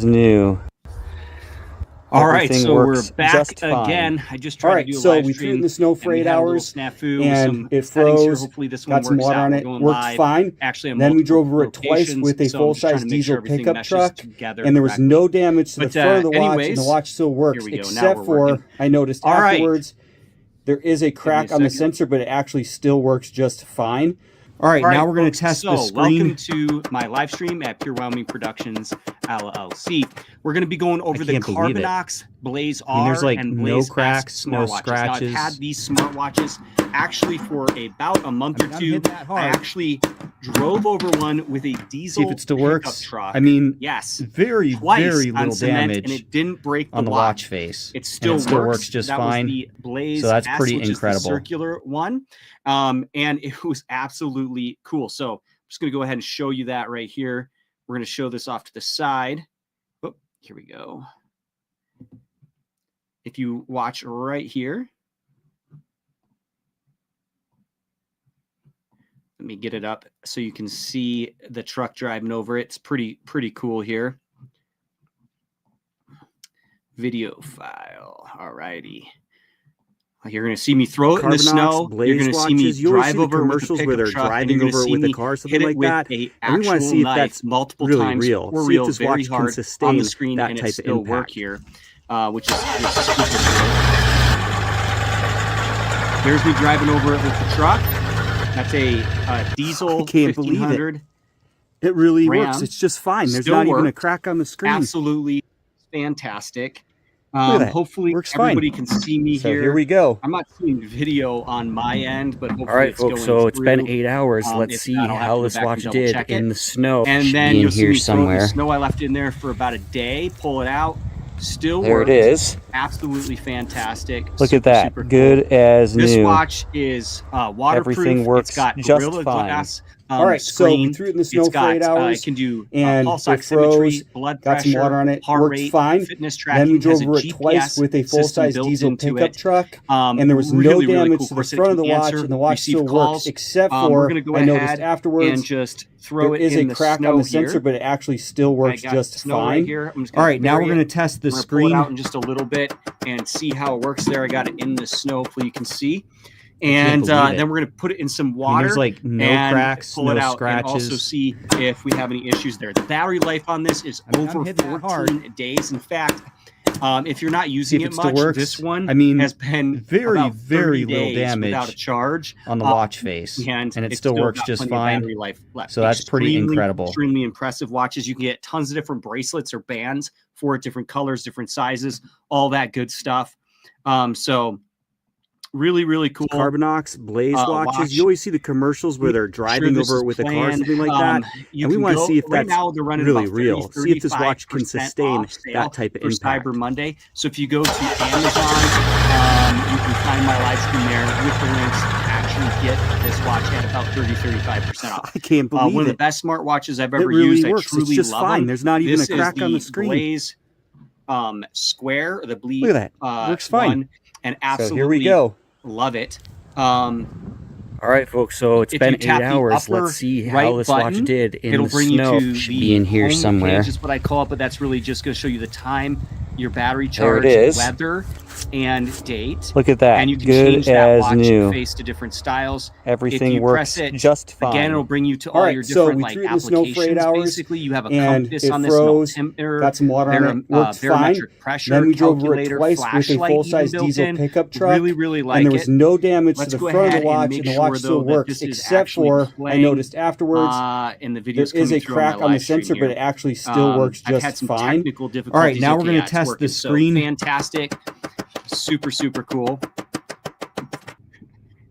New. All right, so we're back again. I just tried to do a live we threw it in the snow for 8 hours, snafu and with it some settings here. froze. Hopefully this one Got some works water out. on We're it, going worked live. fine. Actually, on then we multiple drove over it twice locations, with a so I'm just trying full-size to make sure diesel everything pickup meshes truck, together and there was correctly. no damage to the front of the watch, and the anyways, watch still works, here we go. Now except we're for working. I noticed All right. afterwards there is a crack on the sensor, but it actually still works just fine. All right, now we're going to test the screen. Welcome to my live stream at Pure Wyoming Productions LLC. We're going to be going over the Carbinox Blaze R there's like and Blaze no cracks, no scratches. Now, I've had these smartwatches actually for about a month or two. I actually drove over one with a diesel See if it still works. truck. I mean, yes, very little cement, damage and it didn't break on the watch face. It still works just that fine. Was the Blaze so that's S, pretty which incredible. Is the circular one, and it was absolutely cool. So I'm just going to go ahead and show you that right here. We're going to show this off to the side. Oh, here we go. If you watch right here, let me get it up so you can see the truck driving over it. It's pretty cool here. Video file. All righty. You're going to see me throw it in the snow. You're going to see me drive over commercials where they're driving over with a car, something like that. And we want to see if that's multiple times real. See if this watch can sustain on the screen that and type it still of work impact. here, which is super cool. Here's me driving over it with the truck. That's a diesel 1500. It really Ram. works. It's just fine. There's Still not even a worked. crack on the screen. Absolutely fantastic. Look at that. Hopefully Works everybody fine. can see me So here. here we go. I'm not seeing video on my end, but hopefully All right, it's folks. going So it's been through. 8 hours. Let's If see not, I'll have how to go this back watch and did double-check in it. the snow. And then Be you'll in see here me throw it in somewhere. the snow. I left it in there for about a day. Pull it out. Still There worked. it is. Absolutely fantastic. Look at that. Super Good cool. as This new. watch is waterproof. Everything works it's got just Gorilla fine. Glass. All right, so we screen. threw it in the snow It's for got, 8 hours. It can do and pulse it oximetry, froze, blood got pressure, some water on it, heart worked rate, fine. fitness tracking. Then we drove has a over it twice GPS with a full-size system built diesel into pickup it. truck, and there was no damage cool. to the front of the watch, and the watch still works, except for I noticed afterwards and just throw there it is in a crack on the sensor, but it actually still works just fine. Right, all right, now we're going to test the screen. Pull it out in just a little bit and see how it works there. I got it in the snow, hopefully you can see. And then we're going to put it in some water. There's like no cracks, pull it no out scratches. And also see if we have any issues there. The battery life on this is over 14 days. In fact, if you're not using it much, this one has been very little damage without a charge on the watch face, and it still works just fine. So that's pretty incredible. Extremely impressive watches. You can get tons of different bracelets or bands for it, different colors, different sizes, all that good stuff. So really cool. Carbinox Blaze watches. You always see the commercials where they're driving over it with a car, something like that. And we want to see if that's really real. See if this watch can sustain that type of impact. Cyber Monday. So if you go to Amazon, you can find my live stream there with the links. Actually get this watch at about 35% off. I can't believe one it. of the best smartwatches I've ever really used. Works. I truly it's just love fine. them. There's not even a crack on the screen. Blaze Square, the Bleed. Look at that. Works fine. And absolutely so here we go. Love it. All right, folks. So it's been 8 hours. Let's see how this watch did in the snow. Should be in here somewhere. Is what I call it, but that's really just going to show you the time, your battery charge, there it is. weather, and date. Look at that. And you can Good change that as watch new. face to different styles. Everything if you works press it, just fine. Again, it'll bring you to all your different like applications. Basically, you have a compass on this, got some water on it, worked fine. Pressure, then we drove over it twice with a full-size diesel pickup truck. Really like and there was no damage Let's to the front of the watch, and the watch still works, except for I noticed afterwards there is a crack on the sensor, but it actually still works just fine. All right, now we're going to test the screen. Fantastic, super cool.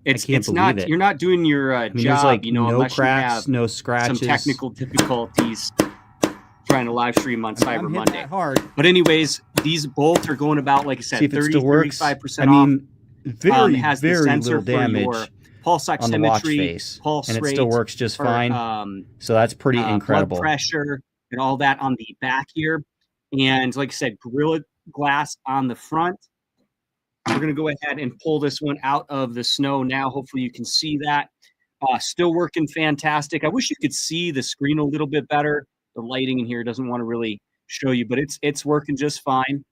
It's not you're not doing your job, like no unless cracks, you have no scratches, some technical difficulties trying to live stream on Cyber Monday. Hard. But anyways, these both are going about, like I said, 30-35% off. Has very the sensor little damage for your pulse oximetry, on the watch face, pulse and it rate, still works just fine. So that's pretty incredible. Blood pressure and all that on the back here, and like I said, Gorilla Glass on the front. We're going to go ahead and pull this one out of the snow now. Hopefully you can see that. Still working fantastic. I wish you could see the screen a little bit better. The lighting in here doesn't want to really show you, but it's working just fine.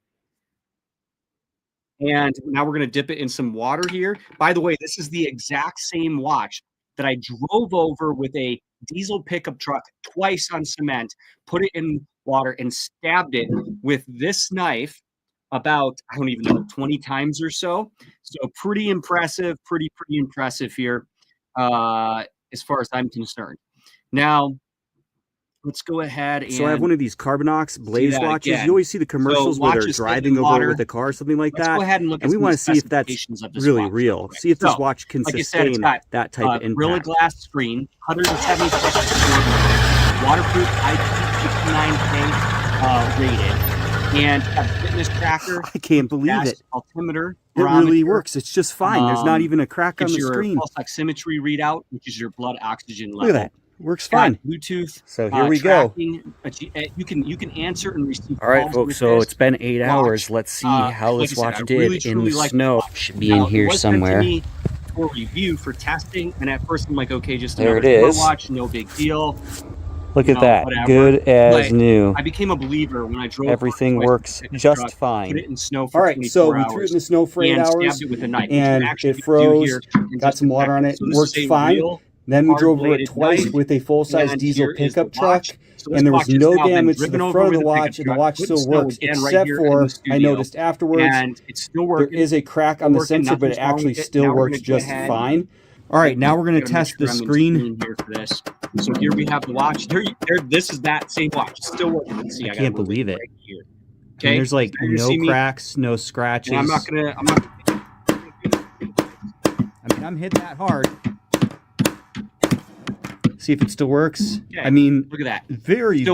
And now we're going to dip it in some water here. By the way, this is the exact same watch that I drove over with a diesel pickup truck twice on cement, put it in water, and stabbed it with this knife about, I don't even know, 20 times or so. So pretty impressive, pretty impressive here as far as I'm concerned. Now, let's go ahead and... So I have one of these Carbinox Blaze watches. Again. You always see the commercials where they're driving over with a car or something like that. Go ahead and look and we want to see if that's really real. See if this watch can sustain that type of impact. Gorilla Glass screen, 176 waterproof, IP69K rated, and a fitness tracker. I can't believe it. Altimeter. It really works. It's just fine. There's not even a crack on the screen. Pulse oximetry readout, which is your blood oxygen level. Look at that. Works fine. Bluetooth. So here we go. You can answer and receive. All right, folks. So it's been 8 hours. Let's see how this watch did in the snow. Should be in here somewhere. For review for testing, and at first I'm like, okay, just there another it is. Watch, no big deal. Look at that, good as new. I became a believer when I drove. Everything works just fine. Put it in snow for all right, so we threw it in the snow for 8 hours, it with a knife, and it froze. Got some water on it. Worked fine. Then we drove over it twice with a full-size diesel pickup truck, and there was no damage to the front of the watch, and the watch still works, except for, I noticed afterwards, there is a crack on the sensor, but it actually still works just fine. All right, now we're going to test the screen. So here we have the watch. This is that same watch. It's still working. Let's see. I can't believe it. Right here. Okay, and there's like no cracks, no scratches. I'm not gonna. I mean, I'm hitting that hard. See if it still works. Okay. I mean, look at that. Very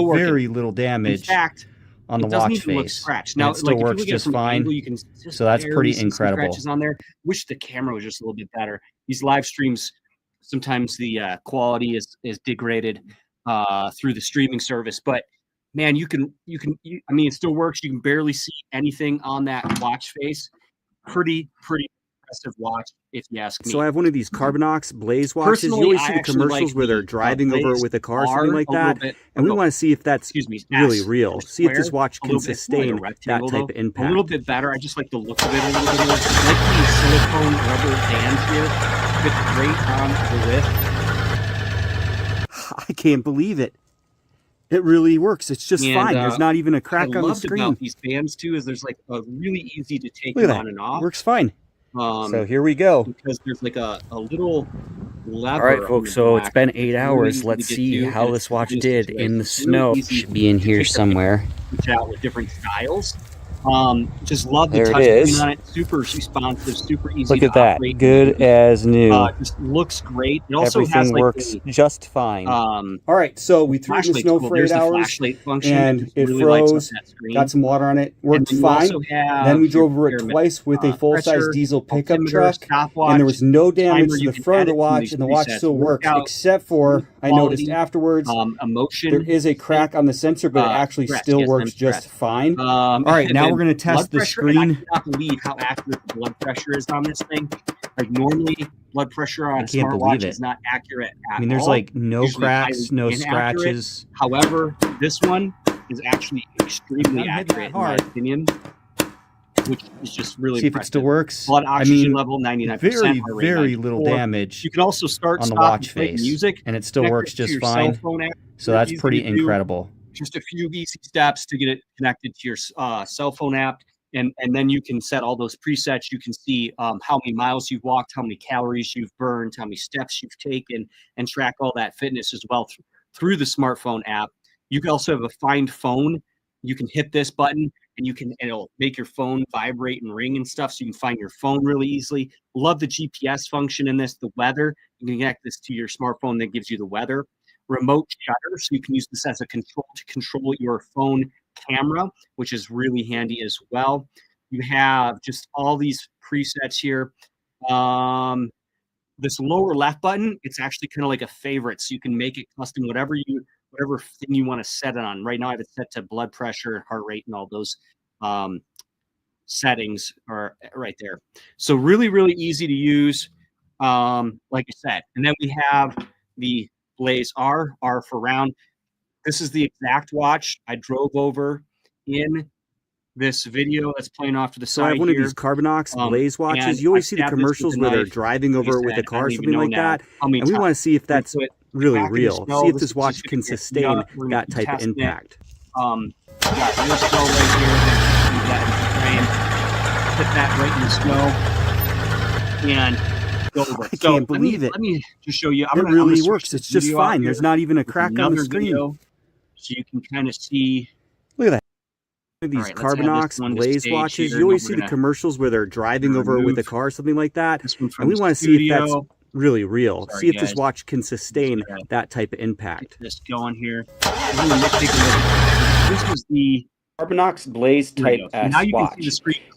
little damage. In fact, on the watch face. Scratched. Now, it still works just fine. Angle, you can so that's pretty incredible. Scratches on there. Wish the camera was just a little bit better. These live streams, sometimes the quality is degraded through the streaming service, but man, I mean, it still works. You can barely see anything on that watch face. Pretty impressive watch, if you ask me. So I have one of these Carbinox Blaze watches. You always see the commercials where they're driving over with a car or something like that. And we want to see if that's really real. See if this watch can sustain that type of impact. A little bit better. I just like the look of it a little bit more. I like these silicone rubber bands here. Fit great on the wrist. I can't believe it. It really works. It's just fine. There's not even a crack on the screen. About these bands too is there's like a really easy to take on and off. Works fine. So here we go. Because there's like a little lever. All right, folks. So it's been 8 hours. Let's see how this watch did in the snow. Should be in here somewhere. Switch out with different styles. Just love the there touch it is. screen on it. Super responsive, super easy. Look at that, good as new. Just looks great. It also Everything has like works just fine. All right, so we threw it in the snow for 8 hours, and it froze. Got some water on it. Worked fine. Then we drove over it twice with a full-size diesel pickup truck, and there was no damage to the front of the watch, and the watch still works, except for I noticed afterwards there is a crack on the sensor, but it actually still works just fine. All right, now we're going to test the screen. I cannot believe how accurate the blood pressure is on this thing. Like normally, blood pressure on a smartwatch is not accurate at all. I mean, there's like no cracks, no scratches. However, this one is actually extremely accurate in my opinion, which is just really see if impressive. It still works. Blood oxygen level 99%. Very little damage. You can also start on the watch face, music, and it still works just fine. So that's pretty incredible. Just a few easy steps to get it connected to your cell phone app, and then you can set all those presets. You can see how many miles you've walked, how many calories you've burned, how many steps you've taken, and track all that fitness as well through the smartphone app. You can also have a find phone. You can hit this button, and it'll make your phone vibrate and ring and stuff, so you can find your phone really easily. Love the GPS function in this. The weather, you can connect this to your smartphone that gives you the weather. Remote shutter, so you can use this as a control to control your phone camera, which is really handy as well. You have just all these presets here. This lower left button, it's actually kind of like a favorite, so you can make it custom, whatever thing you want to set it on. Right now I have it set to blood pressure, heart rate, and all those settings are right there. So really easy to use, like I said. And then we have the Blaze R for round. This is the exact watch I drove over in this video that's playing off to the side. So I have one of these Carbinox Blaze watches. You always see the commercials where they're driving over it with a car or something like that. And we want to see if that's really real. See if this watch can sustain that type of impact. Got real snow right here. Leave that in the frame. Put that right in the snow. And go over. I can't believe it. Let me just show you. It really works. It's just fine. There's not even a crack on the screen. So you can kind of see. Look at that. These Carbinox Blaze watches, you always see the commercials where they're driving over it with a car or something like that. And we want to see if that's really real. See if this watch can sustain that type of impact. Just going here. This was the Carbinox Blaze Type S watch.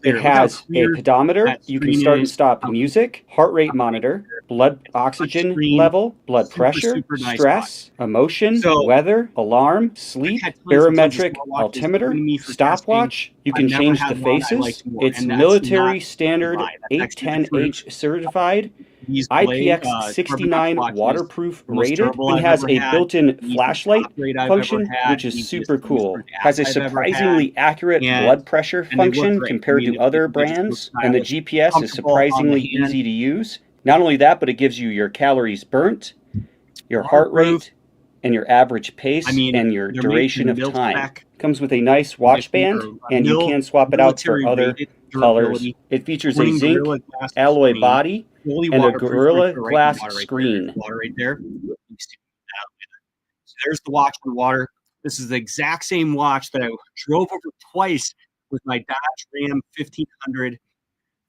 It has a pedometer. You can start and stop music, heart rate monitor, blood oxygen level, blood pressure, stress, emotion, weather, alarm, sleep, barometric altimeter, stopwatch. You can change the faces. It's military standard 810H certified. IPX69 waterproof rated, and has a built-in flashlight function, which is super cool. Has a surprisingly accurate blood pressure function compared to other brands, and the GPS is surprisingly easy to use. Not only that, but it gives you your calories burnt, your heart rate, and your average pace, and your duration of time. Comes with a nice watch band, and you can swap it out for other colors. It features a zinc alloy body and a Gorilla Glass screen. Water right there. So there's the watch in the water. This is the exact same watch that I drove over twice with my Dodge Ram 1500,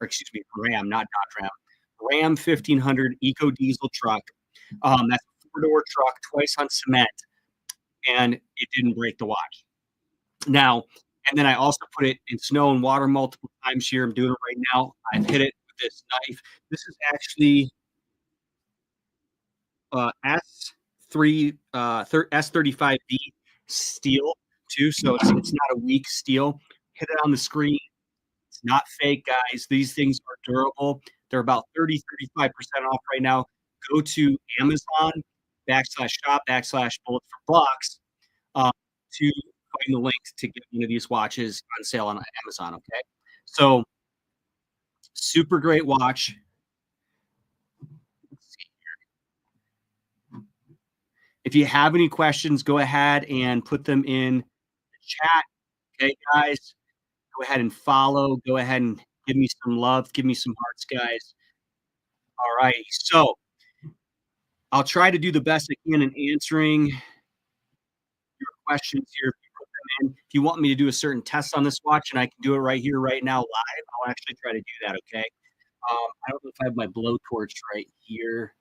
or excuse me, Ram, not Dodge Ram, Ram 1500 Eco Diesel truck. That's a 4-door truck, twice on cement, and it didn't break the watch. Now, and then I also put it in snow and water multiple times here. I'm doing it right now. I've hit it with this knife. This is actually S35B steel too, so it's not a weak steel. Hit it on the screen. It's not fake, guys. These things are durable. They're about 30-35% off right now. Go to Amazon/shop/bullets4blocks to find the links to get one of these watches on sale on Amazon. Okay, so super great watch. Let's see here. If you have any questions, go ahead and put them in the chat. Okay, guys, go ahead and follow. Go ahead and give me some love. Give me some hearts, guys. All right, so I'll try to do the best I can in answering your questions here. If you want me to do a certain test on this watch, and I can do it right here, right now, live, I'll actually try to do that, okay? I don't know if I have my blowtorch right here. I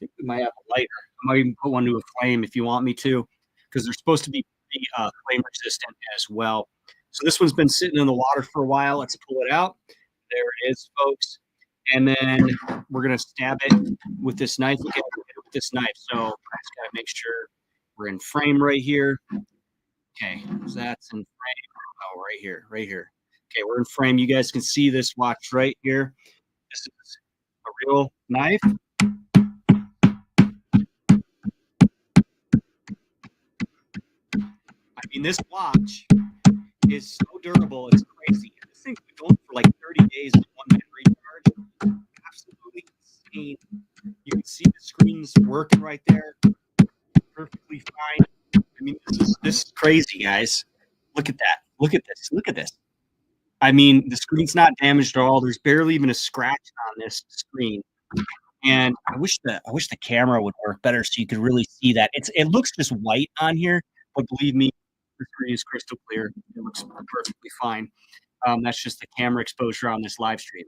think we might have a lighter. I might even put one to a flame if you want me to, because they're supposed to be flame resistant as well. So this one's been sitting in the water for a while. Let's pull it out. There it is, folks. And then we're going to stab it with this knife. Look at it with this knife. So I just got to make sure we're in frame right here. Okay, so that's in frame. Oh, right here, right here. Okay, we're in frame. You guys can see this watch right here. This is a real knife. I mean, this watch is so durable. It's crazy. This thing's been going for like 30 days with 1-minute recharge. Absolutely insane. You can see the screens working right there. Perfectly fine. I mean, this is crazy, guys. Look at that. Look at this. Look at this. I mean, the screen's not damaged at all. There's barely even a scratch on this screen. And I wish the camera would work better so you could really see that. It looks just white on here, but believe me, the screen is crystal clear. It looks perfectly fine. That's just the camera exposure on this live stream.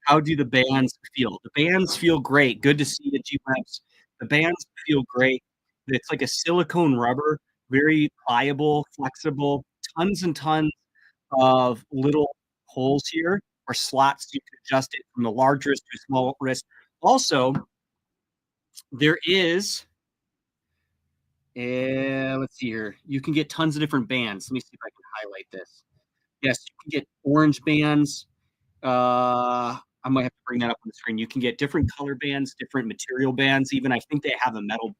How do the bands feel? The bands feel great. Good to see the G-Webs. The bands feel great. It's like a silicone rubber, very pliable, flexible, tons and tons of little holes here or slots you can adjust it from the large wrist to a small wrist. Also, there is, let's see here, you can get tons of different bands. Let me see if I can highlight this. Yes, you can get orange bands. I might have to bring that up on the screen. You can get different color bands, different material bands. Even I think they have a metal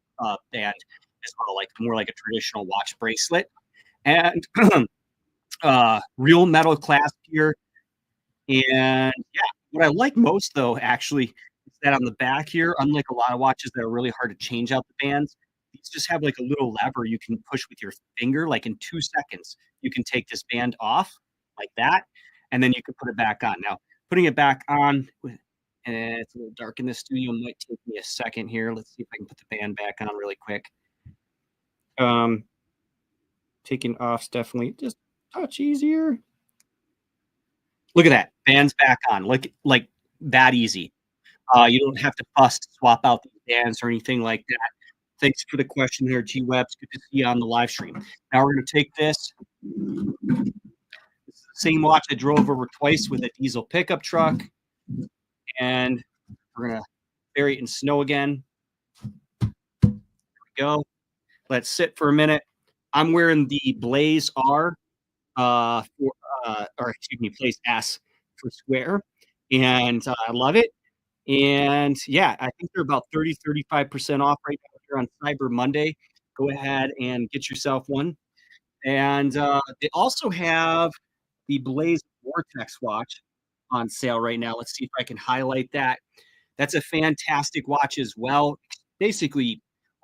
band as well, like more like a traditional watch bracelet. And real metal clasp here. And yeah, what I like most though, actually, is that on the back here, unlike a lot of watches that are really hard to change out the bands, these just have like a little lever you can push with your finger. Like in 2 seconds, you can take this band off like that, and then you can put it back on. Now, putting it back on, and it's a little dark in the studio, might take me a second here. Let's see if I can put the band back on really quick. Taking off's definitely just a touch easier. Look at that. Bands back on. Like that easy. You don't have to fuss to swap out the bands or anything like that. Thanks for the question there, G-Webs. Good to see you on the live stream. Now we're going to take this. This is the same watch I drove over twice with a diesel pickup truck. And we're going to bury it in snow again. There we go. Let's sit for a minute. I'm wearing the Blaze R, Blaze S for square. And I love it. And yeah, I think they're about 30-35% off right now here on Cyber Monday. Go ahead and get yourself one. And they also have the Blaze Vortex watch on sale right now. Let's see if I can highlight that. That's a fantastic watch as well. Basically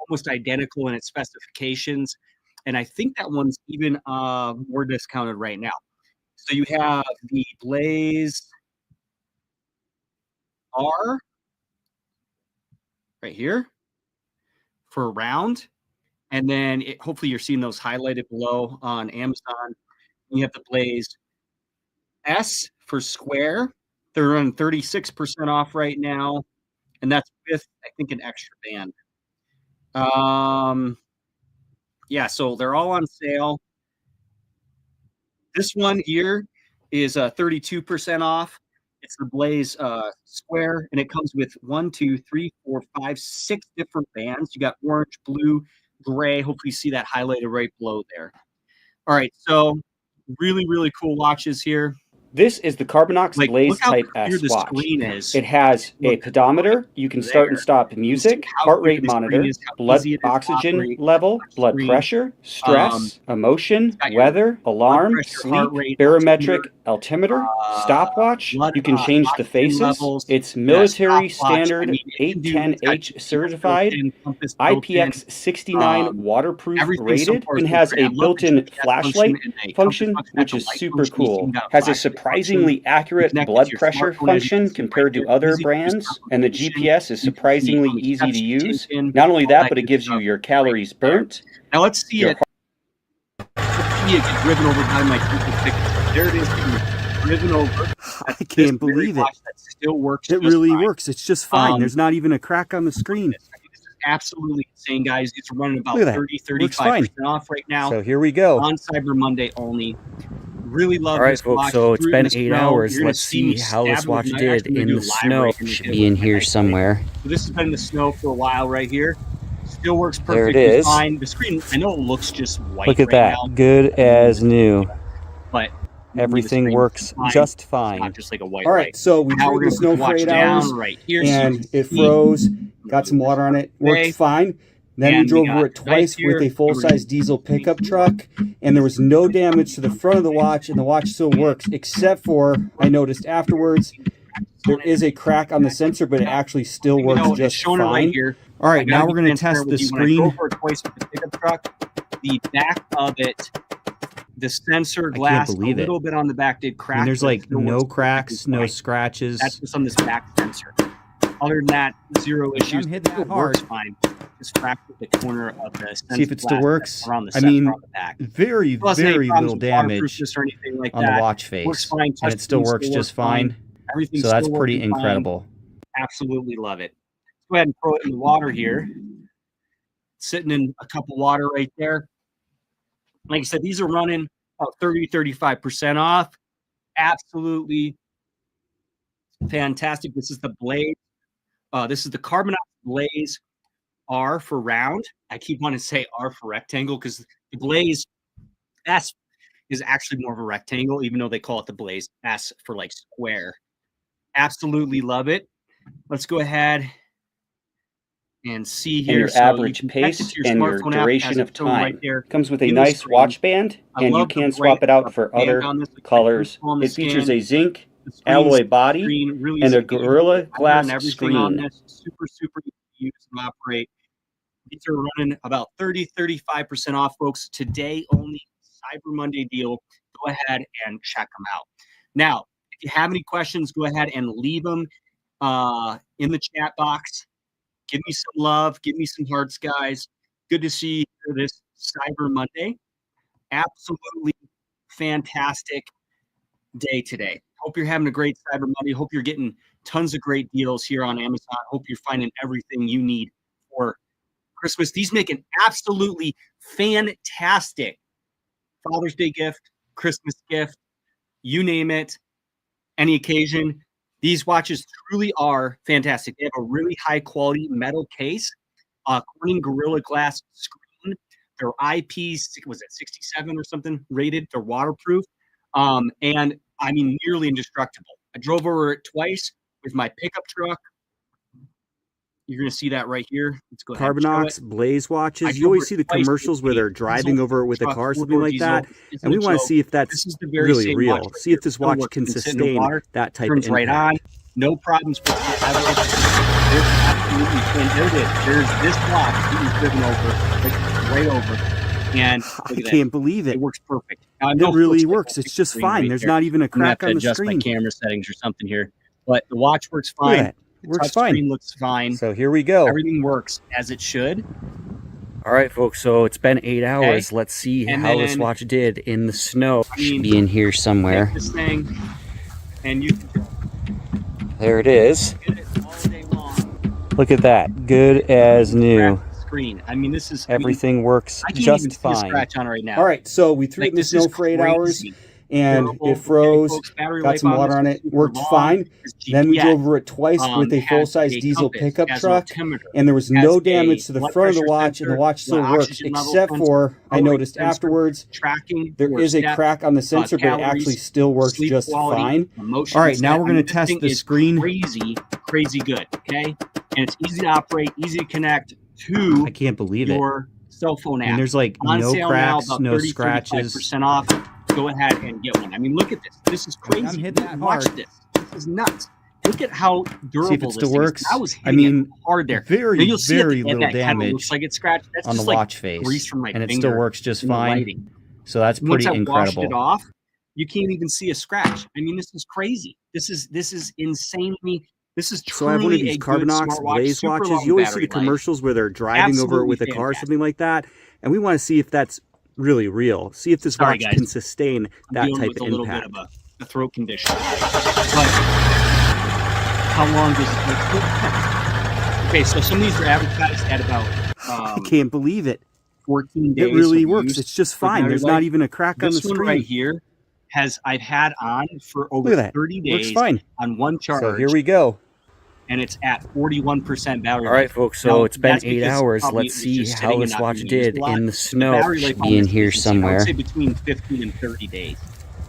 almost identical in its specifications. And I think that one's even more discounted right now. So you have the Blaze R right here for a round. And then hopefully you're seeing those highlighted below on Amazon. You have the Blaze S for square. They're running 36% off right now. And that's with, I think, an extra band. Yeah, so they're all on sale. This one here is 32% off. It's the Blaze square, and it comes with 1, 2, 3, 4, 5, 6 different bands. You got orange, blue, gray. Hopefully you see that highlighted right below there. All right, so really, really cool watches here. This is the Carbinox Blaze Type S watch. It has a pedometer. You can start and stop music, heart rate monitor, blood oxygen level, blood pressure, stress, emotion, weather, alarm, sleep, barometric, altimeter, stopwatch. You can change the faces. It's military standard 810H certified, IPX69 waterproof rated, and has a built-in flashlight function, which is super cool. Has a surprisingly accurate blood pressure function compared to other brands, and the GPS is surprisingly easy to use. Not only that, but it gives you your calories burnt. Now let's see it. Let's see it get driven over by my picture. There it is, driven over. I can't believe it. That still works. It really works. It's just fine. There's not even a crack on the screen. This is absolutely insane, guys. It's running about 30-35% off right now. So here we go. On Cyber Monday only. Really love All right, this folks, watch. so it's been 8 snow. hours. Let's see how this watch did in the snow. Should be in here somewhere. So this has been in the snow for a while right here. Still works There perfectly it is. fine. The screen, I know it looks just white. Look at that. Now, Good as new. but Everything works just fine. Not just like a white All right, light. so we Now treated we're the going to snow put the for watch 8 down hours, right here. and it froze, got some water on it, worked fine. Then we drove over it twice with a full-size diesel pickup truck, and there was no damage to the front of the watch, and the watch still works, except for, I noticed afterwards, there is a crack on the sensor, but it actually still works just fine. Right here. All right, now we're going to test the screen. The back of it, the sensor glass, a little bit on the back did crack. And there's like no cracks, no scratches. That's just on this back sensor. Other than that, zero issues. Hit that hard. Fine. Just cracked at the corner of the sensor. See if it still works. I mean, very little damage or anything like on the watch face. Works fine. And it still works just fine. So that's pretty incredible. Absolutely love it. Let's go ahead and throw it in the water here. Sitting in a cup of water right there. Like I said, these are running about 30-35% off. Absolutely fantastic. This is the Blaze. This is the Carbinox Blaze R for round. I keep wanting to say R for rectangle because the Blaze S is actually more of a rectangle, even though they call it the Blaze S for like square. Absolutely love it. Let's go ahead and see and here. your average pace and your duration of time. Comes with a nice watch band, and you can swap it out for other colors. It features a zinc alloy body and a Gorilla Glass screen. Super easy to use and operate. These are running about 30-35% off, folks. Today only, Cyber Monday deal. Go ahead and check them out. Now, if you have any questions, go ahead and leave them in the chat box. Give me some love. Give me some hearts, guys. Good to see you this Cyber Monday. Absolutely fantastic day today. Hope you're having a great Cyber Monday. Hope you're getting tons of great deals here on Amazon. Hope you're finding everything you need for Christmas. These make an absolutely fantastic Father's Day gift, Christmas gift, you name it, any occasion. These watches truly are fantastic. They have a really high quality metal case, Corning Gorilla Glass screen. They're IP, was it 67 or something rated? They're waterproof. And I mean, nearly indestructible. I drove over it twice with my pickup truck. You're going to see that right here. Let's go ahead. Carbinox Blaze watches. You always see the commercials where they're driving over it with a car, something like that. And we want to see if that's really real. See if this watch can sustain that type of impact. Right on. No problems with it. There's absolutely, and there it is. There's this watch being driven over, right over. And I can't believe it. It works perfect. It really works. It's just fine. There's not even a crack on the screen. I'm going to adjust my camera settings or something here. But the watch works fine. Works fine. Screen looks fine. So here we go. Everything works as it should. All right, folks. So it's been 8 hours. Okay. Let's see how this watch did in the snow. Should be in here somewhere. This thing, and you can there it is. get it all day long. Look at that. Good as new. Screen. I mean, this is everything works I can't just even see fine. a scratch on right now. All right, so we threw it in the snow for 8 hours. And it froze, got some water on it, worked fine. Then we drove over it twice with a full-size diesel pickup truck, and there was no damage to the front of the watch, and the watch still works, except for, I noticed afterwards, there is a crack on the sensor, but it actually still works just fine. All right, now we're going to test the screen. Crazy good, okay? And it's easy to operate, easy to connect to I can't believe your cell phone app. And there's like no cracks, no scratches. 35% off. Go ahead and get one. I mean, look at this. This is crazy. I'm hitting that Watch hard. this. This is nuts. Look at how durable see if it still works. I was hitting it hard there. Very little that damage looks like it's scratched. That's on just the like watch face, grease from my and it finger still works just in the fine. lighting. So that's pretty incredible. Once I washed it off, you can't even see a scratch. I mean, this is crazy. This is insanely. This is truly so I have one of these Carbinox Blaze watches. You always see the commercials where they're driving over it with a car, something like that, and we want to see if that's really real. See if this watch can sustain that type of impact. A little bit of a throat condition. But how long does it take? Okay, so some of these are advertised at about I can't believe it. 14 days. It really works. It's just fine. There's not even a crack on the screen. This one right here I've had on for over 30 days. Works fine. On one charge. So here we go. And it's at 41% battery life. All right, folks, so it's been 8 hours. Let's see how this watch did in the snow. Should be in here somewhere. I would say between 15 and 30 days,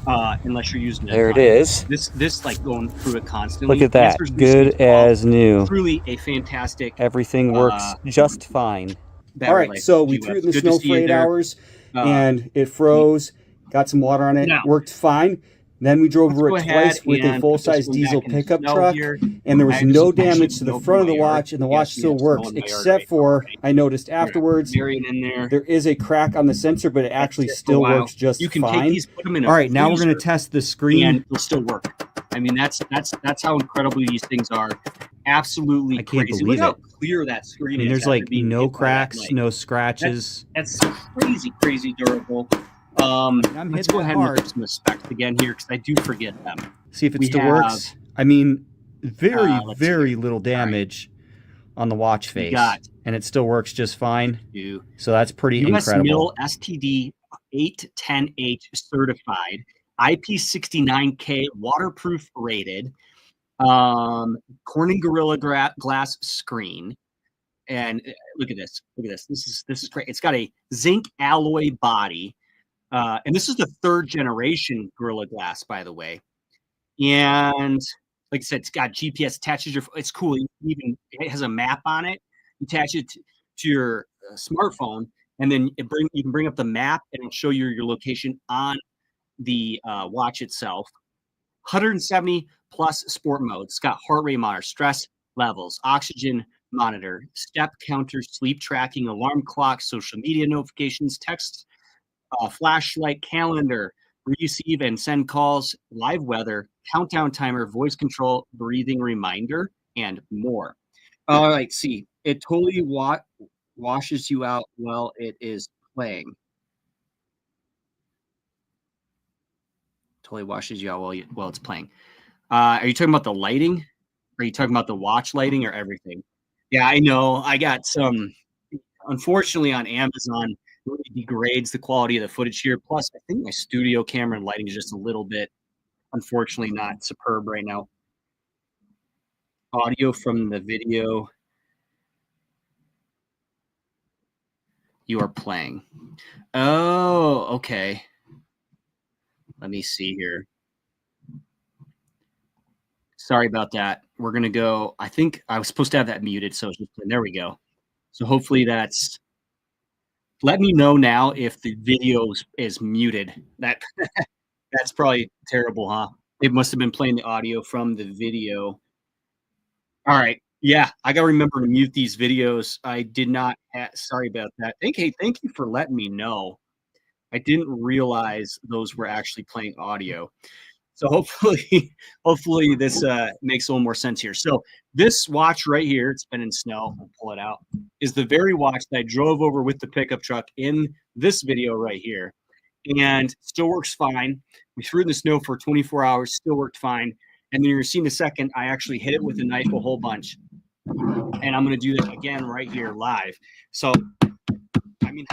unless you're using it. There it is. This like going through it constantly. Look at that. Good as new. Truly a fantastic. Everything works just fine. All right, so we threw it in the snow for 8 hours, and it froze, got some water on it, worked fine. Then we drove over it twice with a full-size diesel pickup truck, and there was no damage to the front of the watch, and the watch still works, except for, I noticed afterwards, there is a crack on the sensor, but it actually still works just fine. All right, now we're going to test the screen. And it'll still work. I mean, that's how incredible these things are. Absolutely crazy. I can't believe it. Look how clear that screen is. There's like no cracks, no scratches. That's crazy durable. Let's go ahead and look at some of the specs again here because I do forget them. See if it still works. I mean, very little damage on the watch face, and it still works just fine. So that's pretty incredible. US Mill STD 810H certified, IP69K waterproof rated, Corning Gorilla Glass screen. And look at this. This is great. It's got a zinc alloy body. And this is the 3rd generation Gorilla Glass, by the way. And like I said, it's got GPS, attaches it's cool. It has a map on it. attach it to your smartphone, and then you can bring up the map and it'll show you your location on the watch itself. 170 plus sport modes. It's got heart rate monitor, stress levels, oxygen monitor, step counter, sleep tracking, alarm clock, social media notifications, text, flashlight, calendar, receive and send calls, live weather, countdown timer, voice control, breathing reminder, and more. All right, see, it totally washes you out while it is playing. Totally washes you out while it's playing. Are you talking about the lighting? Are you talking about the watch lighting or everything? Yeah, I know. I got some, unfortunately, on Amazon, it really degrades the quality of the footage here. Plus, I think my studio camera and lighting is just a little bit, unfortunately, not superb right now. Audio from the video you are playing. Oh, okay. Let me see here. Sorry about that. We're going to go. I think I was supposed to have that muted. So there we go. So hopefully that's, let me know now if the video is muted. That's probably terrible, huh? It must have been playing the audio from the video. All right. Yeah, I got to remember to mute these videos. I did not. Sorry about that. Thank you for letting me know. I didn't realize those were actually playing audio. So hopefully this makes a little more sense here. So this watch right here, it's been in snow, I'll pull it out, is the very watch that I drove over with the pickup truck in this video right here. And still works fine. We threw it in the snow for 24 hours, still worked fine. And then you're seeing in a second, I actually hit it with a knife a whole bunch. And I'm going to do that again right here live. So, I mean,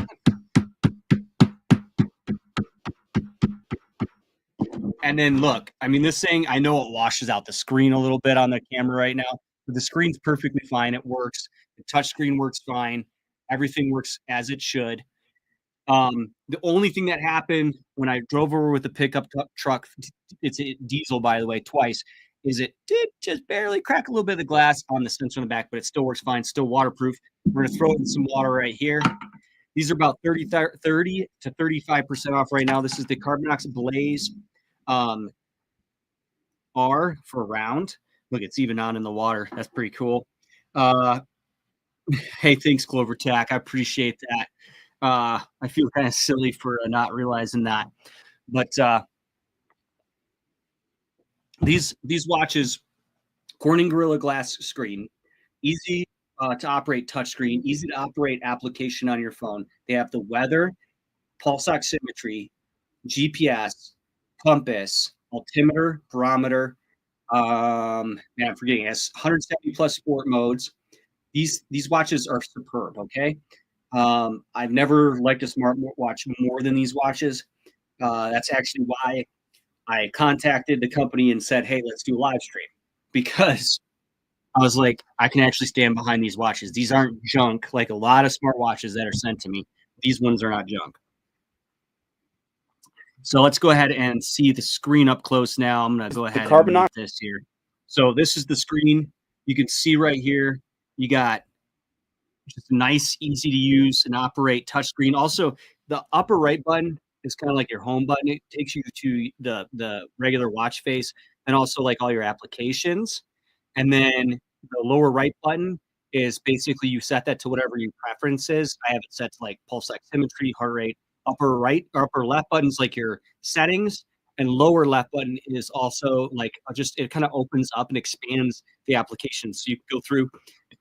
and then look, I mean, this thing, I know it washes out the screen a little bit on the camera right now, but the screen's perfectly fine. It works. The touch screen works fine. Everything works as it should. The only thing that happened when I drove over with the pickup truck, it's a diesel, by the way, twice, is it did just barely crack a little bit of the glass on the sensor on the back, but it still works fine, still waterproof. We're going to throw it in some water right here. These are about 30 to 35% off right now. This is the Carbinox Blaze R for round. Look, it's even on in the water. That's pretty cool. Hey, thanks, Clover Tack. I appreciate that. I feel kind of silly for not realizing that. But these watches, Corning Gorilla Glass screen, easy to operate touchscreen, easy to operate application on your phone. They have the weather, pulse oximetry, GPS, compass, altimeter, barometer. I'm forgetting. It has 170 plus sport modes. These watches are superb. Okay, I've never liked a smartwatch more than these watches. That's actually why I contacted the company and said, "Hey, let's do a live stream," because I was like, I can actually stand behind these watches. These aren't junk like a lot of smartwatches that are sent to me. These ones are not junk. So let's go ahead and see the screen up close now. I'm going to go ahead and move this here. So this is the screen. You can see right here, you got just a nice, easy to use and operate touchscreen. Also, the upper right button is kind of like your home button. It takes you to the regular watch face and also like all your applications. And then the lower right button is basically you set that to whatever your preference is. I have it set to like pulse oximetry, heart rate. Upper right or upper left button's like your settings, and lower left button is also like just it kind of opens up and expands the application. So you can go through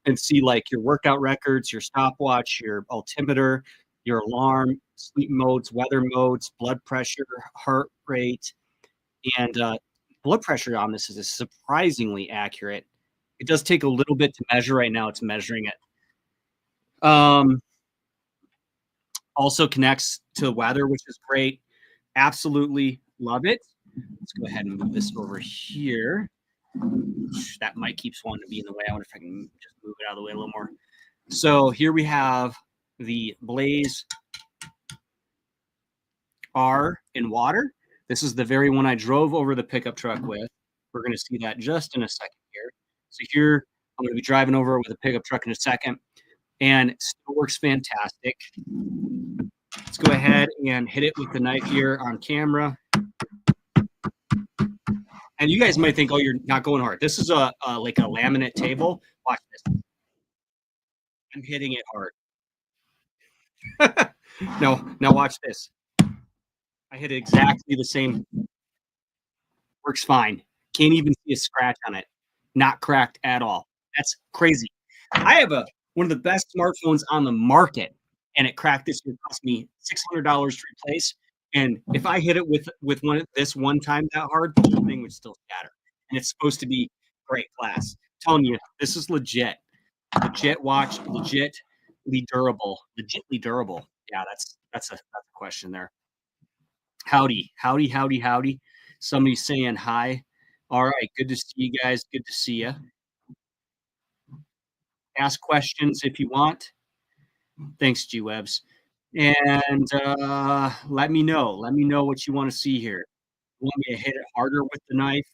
and see like your workout records, your stopwatch, your altimeter, your alarm, sleep modes, weather modes, blood pressure, heart rate, and blood pressure on this is surprisingly accurate. It does take a little bit to measure. Right now it's measuring it. Also connects to weather, which is great. Absolutely love it. Let's go ahead and move this over here. That mic keeps wanting to be in the way. I wonder if I can just move it out of the way a little more. So here we have the Blaze R in water. This is the very one I drove over the pickup truck with. We're going to see that just in a second here. So here, I'm going to be driving over with a pickup truck in a second. and it still works fantastic. Let's go ahead and hit it with the knife here on camera. And you guys might think, oh, you're not going hard. This is like a laminate table. Watch this. I'm hitting it hard. No, now watch this. I hit it exactly the same. Works fine. Can't even see a scratch on it. Not cracked at all. That's crazy. I have one of the best smartphones on the market, and it cracked this year. Cost me $600 to replace. And if I hit it with this one time that hard, the whole thing would still shatter. And it's supposed to be great class. I'm telling you, this is legit. Legit watch, legitly durable. Legitly durable. Yeah, that's a question there. Howdy. Somebody's saying hi. All right, good to see you guys. Good to see you. Ask questions if you want. Thanks, G-Webs. And let me know. Let me know what you want to see here. You want me to hit it harder with the knife?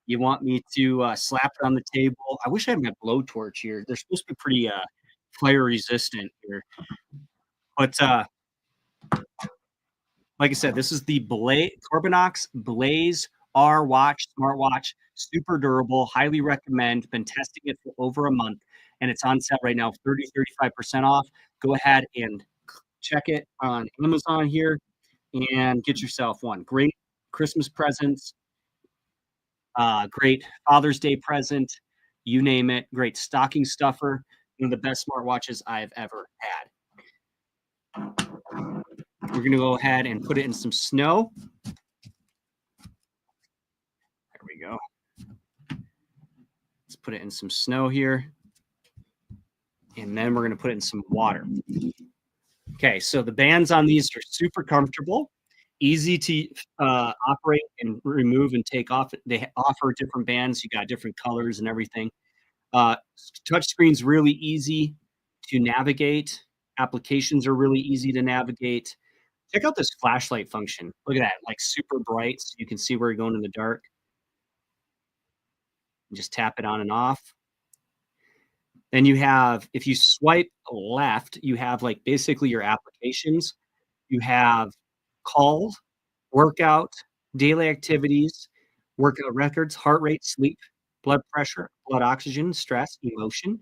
You want me to slap it on the table? I wish I had my blowtorch here. They're supposed to be pretty fire resistant here. But like I said, this is the Carbinox Blaze R watch, smartwatch, super durable, highly recommend. Been testing it for over a month, and it's on sale right now, 35% off. Go ahead and check it on Amazon here and get yourself one. Great Christmas presents, great Father's Day present, you name it. Great stocking stuffer. One of the best smartwatches I've ever had. We're going to go ahead and put it in some snow. There we go. Let's put it in some snow here. And then we're going to put it in some water. Okay, so the bands on these are super comfortable, easy to operate and remove and take off. They offer different bands. You got different colors and everything. Touch screen's really easy to navigate. Applications are really easy to navigate. Check out this flashlight function. Look at that, like super bright, so you can see where you're going in the dark. Just tap it on and off. Then you have, if you swipe left, you have like basically your applications. You have calls, workout, daily activities, workout records, heart rate, sleep, blood pressure, blood oxygen, stress, emotion,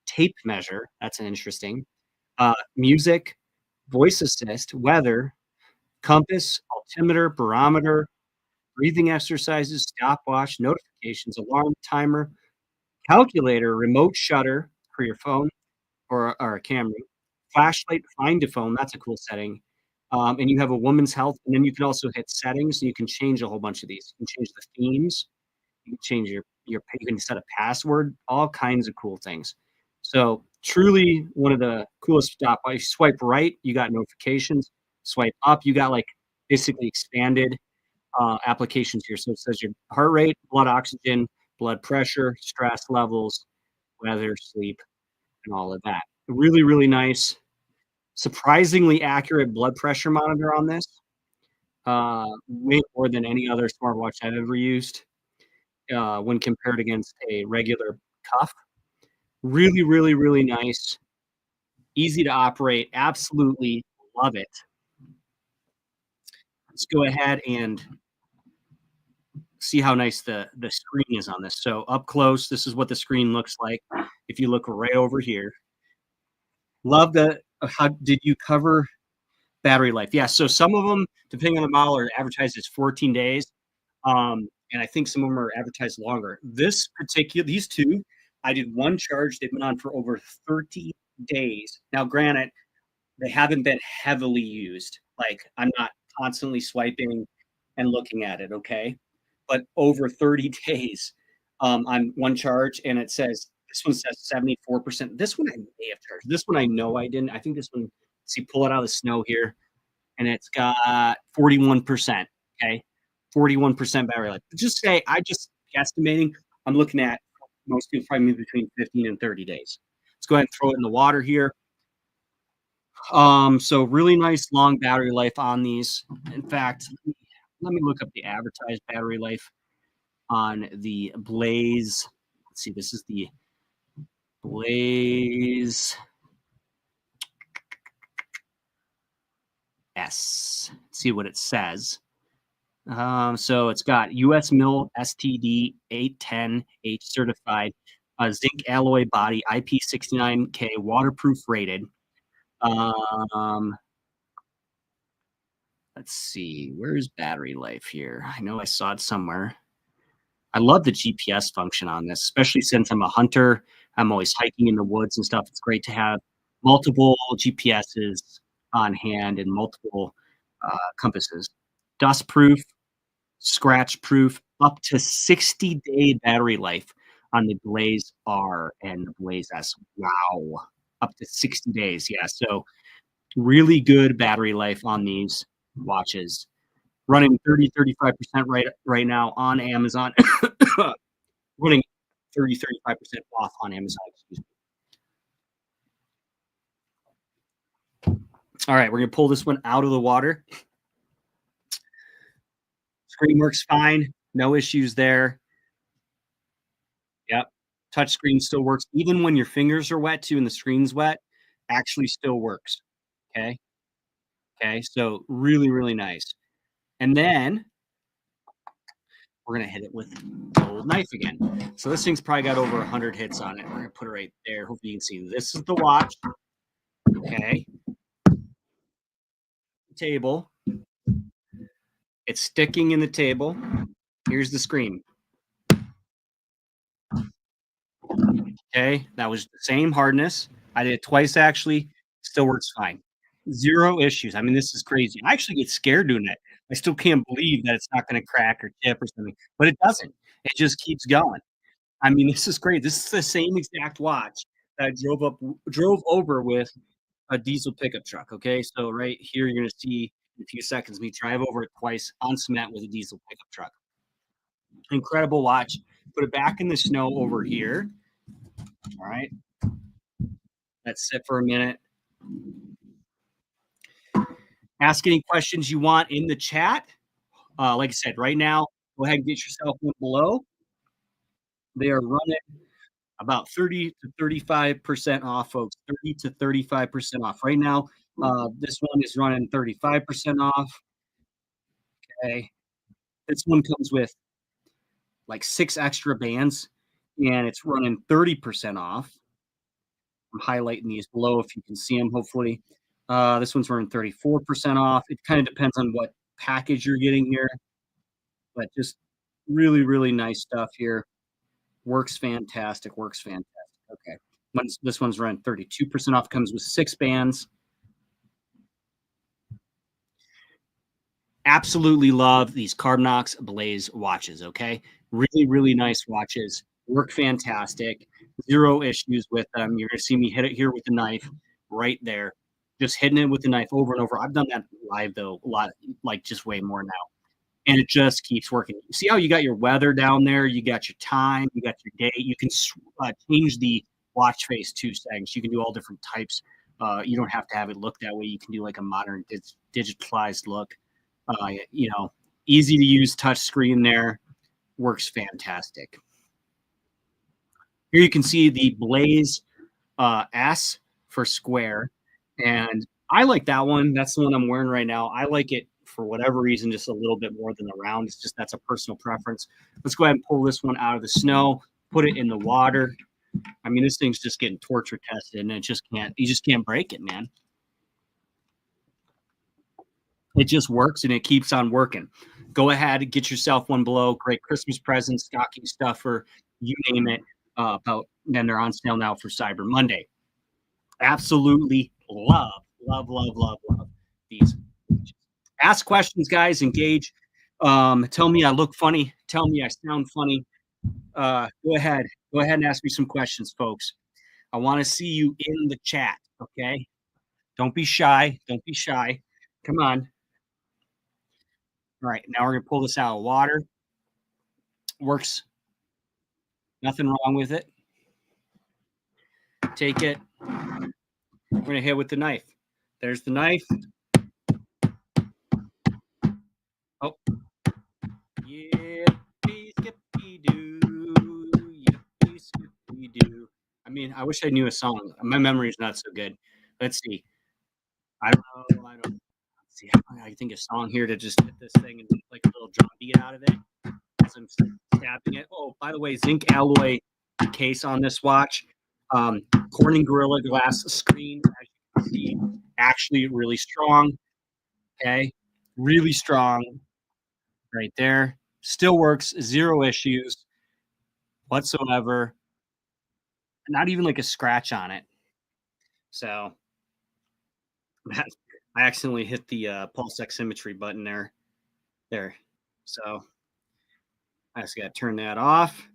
tape measure. That's interesting. Music, voice assist, weather, compass, altimeter, barometer, breathing exercises, stopwatch, notifications, alarm, timer, calculator, remote shutter for your phone or a camera, flashlight, find a phone. That's a cool setting. And you have a woman's health, and then you can also hit settings, and you can change a whole bunch of these. You can change the themes. You can change you can set a password, all kinds of cool things. So truly one of the coolest stuff. You swipe right, you got notifications. Swipe up, you got like basically expanded applications here. So it says your heart rate, blood oxygen, blood pressure, stress levels, weather, sleep, and all of that. Really, really nice. Surprisingly accurate blood pressure monitor on this. Way more than any other smartwatch I've ever used when compared against a regular cuff. Really, really, really nice. Easy to operate. Absolutely love it. Let's go ahead and see how nice the screen is on this. So up close, this is what the screen looks like. If you look right over here. Love the, how did you cover battery life? Yeah, so some of them, depending on the model, are advertised as 14 days. And I think some of them are advertised longer. These two, I did one charge. They've been on for over 30 days. Now, granted, they haven't been heavily used. Like, I'm not constantly swiping and looking at it, okay? But over 30 days on one charge, and it says, this one says 74%. This one I may have charged. This one I know I didn't. I think this one, see, pull it out of the snow here, and it's got 41%, okay? 41% battery life. Just say, I just estimating, I'm looking at most people probably between 15 and 30 days. Let's go ahead and throw it in the water here. So really nice long battery life on these. In fact, let me look up the advertised battery life on the Blaze. Let's see, this is the Blaze S. Let's see what it says. So it's got US Mill STD 810H certified, zinc alloy body, IP69K, waterproof rated. Let's see, where's battery life here? I know I saw it somewhere. I love the GPS function on this, especially since I'm a hunter. I'm always hiking in the woods and stuff. It's great to have multiple GPSs on hand and multiple compasses. Dust proof, scratch proof, up to 60-day battery life on the Blaze R and the Blaze S. Wow, up to 60 days. Yeah, so really good battery life on these watches. Running 30-35% right now on Amazon. Running 30-35% off on Amazon. Excuse me. All right, we're gonna pull this one out of the water. Screen works fine, no issues there. Yep, touch screen still works even when your fingers are wet too and the screen's wet. Actually, still works. Okay. Okay, so really, really nice. And then we're gonna hit it with the old knife again. So this thing's probably got over 100 hits on it. We're gonna put it right there. Hopefully you can see. This is the watch. Okay. Table. It's sticking in the table. Here's the screen. Okay, that was the same hardness. I did it twice actually. Still works fine. Zero issues. I mean, this is crazy. I actually get scared doing it. I still can't believe that it's not going to crack or tip or something, but it doesn't. It just keeps going. I mean, this is great. This is the same exact watch that I drove over with a diesel pickup truck. Okay, so right here you're going to see in a few seconds me drive over it twice on cement with a diesel pickup truck. Incredible watch. Put it back in the snow over here. All right. Let's sit for a minute. Ask any questions you want in the chat. Like I said, right now, go ahead and get yourself one below. They are running about 30 to 35% off, folks. 30 to 35% off. Right now, this one is running 35% off. Okay. This one comes with like 6 extra bands, and it's running 30% off. I'm highlighting these below if you can see them, hopefully. This one's running 34% off. It kind of depends on what package you're getting here, but just really, really nice stuff here. Works fantastic. Works fantastic. Okay. This one's running 32% off. Comes with 6 bands. Absolutely love these Carbinox Blaze watches. Okay. Really, really nice watches. Work fantastic. Zero issues with them. You're going to see me hit it here with the knife right there. Just hitting it with the knife over and over. I've done that live, though, a lot, like just way more now. And it just keeps working. See how you got your weather down there? You got your time. You got your date. You can change the watch face to settings. You can do all different types. You don't have to have it look that way. You can do like a modern digitalized look. You know, easy to use touch screen there. Works fantastic. Here you can see the Blaze S for square. And I like that one. That's the one I'm wearing right now. I like it for whatever reason, just a little bit more than the round. It's just, that's a personal preference. Let's go ahead and pull this one out of the snow, put it in the water. I mean, this thing's just getting torture tested and you just can't break it, man. It just works and it keeps on working. Go ahead and get yourself one below. Great Christmas present, stocking stuffer, you name it. Then they're on sale now for Cyber Monday. Absolutely love these. Ask questions, guys. Engage. Tell me I look funny. Tell me I sound funny. Go ahead and ask me some questions, folks. I want to see you in the chat. Okay. Don't be shy. Come on. All right. Now we're going to pull this out of water. Works. Nothing wrong with it. Take it. We're going to hit with the knife. There's the knife. Oh. Yippee skippy doo. Yippee skippy doo. I mean, I wish I knew a song. My memory is not so good. Let's see. I don't know. Let's see. I think a song here to just hit this thing and like a little drum beat out of it as I'm tapping it. Oh, by the way, zinc alloy case on this watch. Corning Gorilla Glass screen, as you can see, actually really strong. Okay, really strong right there. Still works, 0 issues whatsoever. Not even like a scratch on it. So I accidentally hit the pulse oximetry button there. So I just got to turn that off.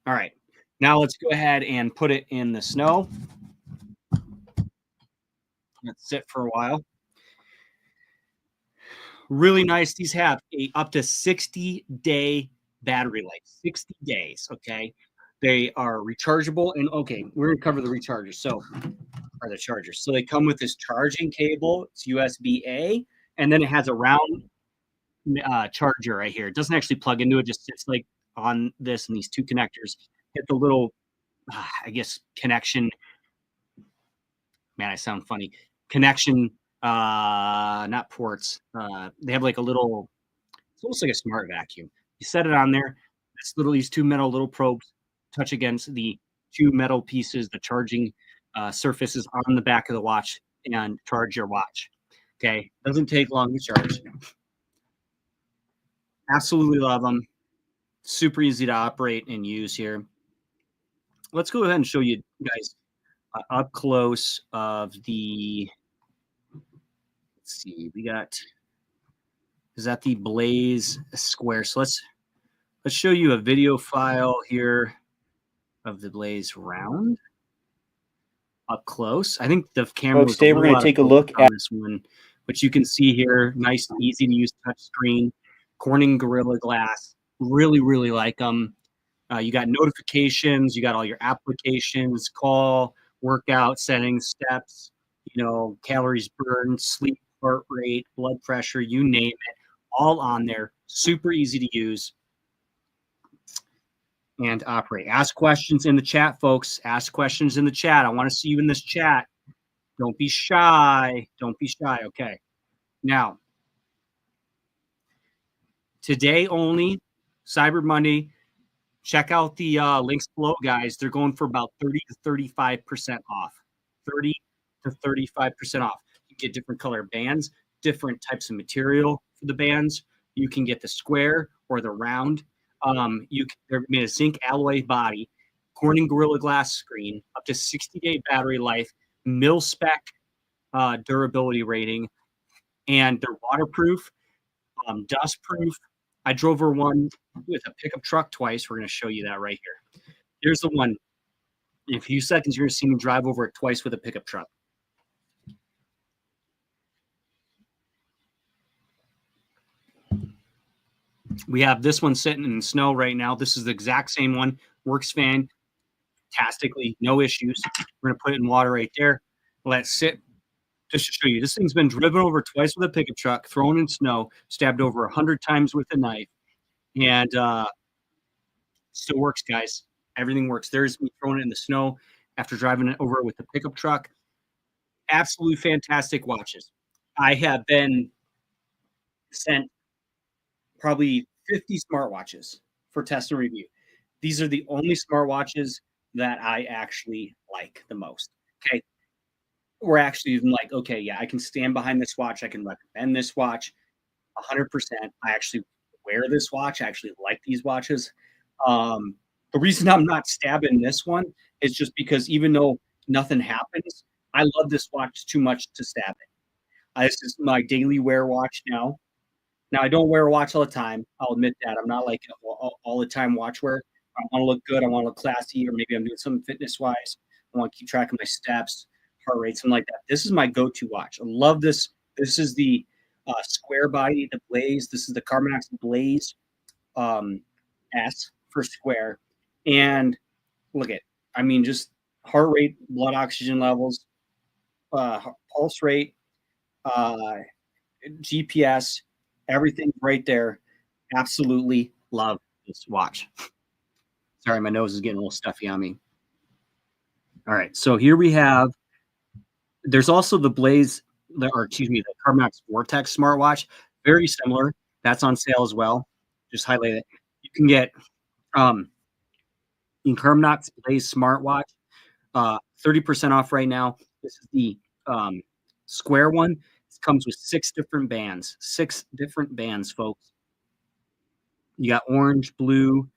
All right. Now let's go ahead and put it in the snow. Let's sit for a while. Really nice. These have up to 60-day battery life. 60 days. Okay. They are rechargeable. And okay, we're going to cover the rechargers. So, are the chargers. So they come with this charging cable. It's USB-A. And then it has a round charger right here. It doesn't actually plug into it. Just sits like on this and these 2 connectors. Hit the little, I guess, connection. Man, I sound funny. Connection, not ports. They have like a little, it's almost like a smart vacuum. You set it on there. It's these 2 metal little probes touch against the 2 metal pieces, the charging surfaces on the back of the watch, and charge your watch. Okay, doesn't take long to charge. Absolutely love them. Super easy to operate and use here. Let's go ahead and show you guys up close of the. Let's see, we got. Is that the Blaze Square? So let's show you a video file here of the Blaze Round up close. I think the camera. Folks, today we're going to take a look at this one, which you can see here. Nice, easy to use touch screen. Corning Gorilla Glass. Really, really like them. You got notifications. You got all your applications, call, workout settings, steps. Calories burned, sleep, heart rate, blood pressure. You name it. All on there. Super easy to use and operate. Ask questions in the chat, folks. Ask questions in the chat. I want to see you in this chat. Don't be shy. Don't be shy. Okay. Now, today only, Cyber Monday. Check out the links below, guys. They're going for about 30 to 35% off. 30 to 35% off. You get different color bands, different types of material for the bands. You can get the square or the round. They're made a zinc alloy body, Corning Gorilla Glass screen, up to 60-day battery life, mil-spec durability rating, and they're waterproof, dust-proof. I drove her one with a pickup truck twice. We're going to show you that right here. Here's the one. In a few seconds, you're going to see me drive over it twice with a pickup truck. We have this one sitting in snow right now. This is the exact same one. Works fantastically. No issues. We're going to put it in water right there. Let it sit. Just to show you, this thing's been driven over twice with a pickup truck, thrown in snow, stabbed over 100 times with a knife, and still works, guys. Everything works. There's me throwing it in the snow after driving it over with the pickup truck. Absolutely fantastic watches. I have been sent probably 50 smartwatches for test and review. These are the only smartwatches that I actually like the most. Okay. We're actually even like, okay, yeah, I can stand behind this watch. I can recommend this watch 100%. I actually wear this watch. I actually like these watches. The reason I'm not stabbing this one is just because even though nothing happens, I love this watch too much to stab it. This is my daily wear watch now. Now, I don't wear a watch all the time. I'll admit that. I'm not like all the time watch wear. I want to look good. I want to look classy, or maybe I'm doing something fitness-wise. I want to keep track of my steps, heart rate, something like that. This is my go-to watch. I love this. This is the square body, the Blaze. This is the Carbinox Blaze S for square. And look at, I mean, just heart rate, blood oxygen levels, pulse rate, GPS, everything right there. Absolutely love this watch. Sorry, my nose is getting a little stuffy on me. All right, so here we have, there's also the Blaze, or excuse me, the Carbinox Vortex smartwatch. Very similar. That's on sale as well. Just highlight it. You can get in Carbinox Blaze smartwatch, 30% off right now. This is the square one. It comes with 6 different bands. 6 different bands, folks. You got orange, blue,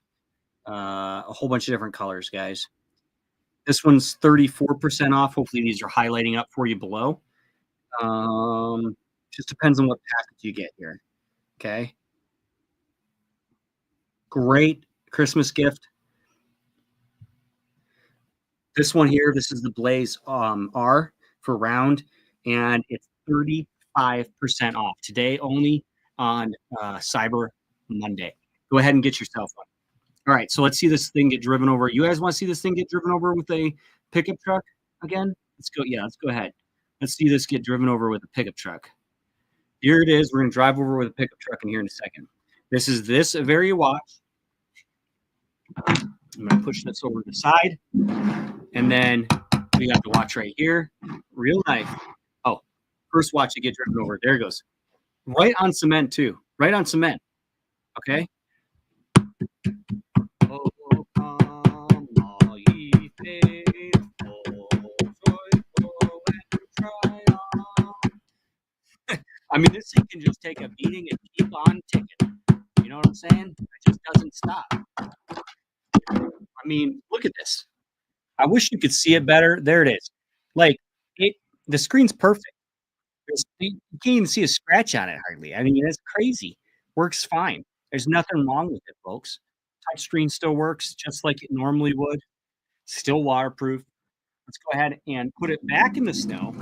a whole bunch of different colors, guys. This one's 34% off. Hopefully these are highlighting up for you below. Just depends on what package you get here. Okay. Great Christmas gift. This one here, this is the Blaze R for round, and it's 35% off today only on Cyber Monday. Go ahead and get yourself one. All right, so let's see this thing get driven over. You guys want to see this thing get driven over with a pickup truck again? Let's go. Yeah, let's go ahead. Let's see this get driven over with a pickup truck. Here it is. We're going to drive over with a pickup truck in here in a second. This is this very watch. I'm going to push this over to the side. And then we got the watch right here. Real nice. Oh, first watch to get driven over. There it goes. Right on cement, too. Right on cement. Okay. Oh, come all ye faithful, joyful and triumph. I mean, this thing can just take a beating and keep on ticking. You know what I'm saying? It just doesn't stop. I mean, look at this. I wish you could see it better. There it is. Like, the screen's perfect. You can't even see a scratch on it hardly. I mean, it's crazy. Works fine. There's nothing wrong with it, folks. Touchscreen still works just like it normally would. Still waterproof. Let's go ahead and put it back in the snow.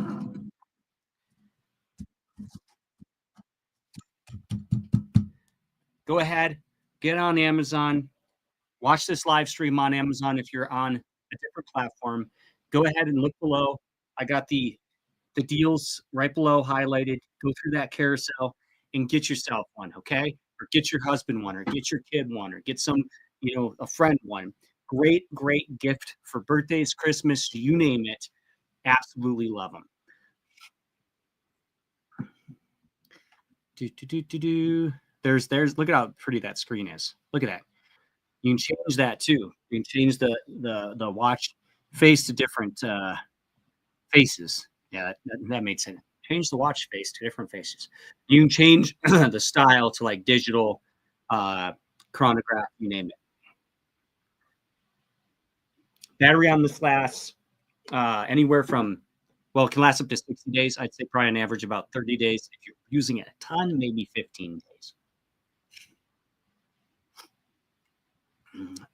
Go ahead, get on Amazon. Watch this live stream on Amazon if you're on a different platform. Go ahead and look below. I got the deals right below highlighted. Go through that carousel and get yourself one, okay? Or get your husband one, or get your kid one, or get some, a friend one. Great, great gift for birthdays, Christmas, you name it. Absolutely love them. There's look at how pretty that screen is. Look at that. You can change that too. You can change the watch face to different faces. Yeah, that made sense. Change the watch face to different faces. You can change the style to like digital, chronograph, you name it. Battery on this lasts anywhere from, well, it can last up to 60 days. I'd say probably on average about 30 days. If you're using it a ton, maybe 15 days.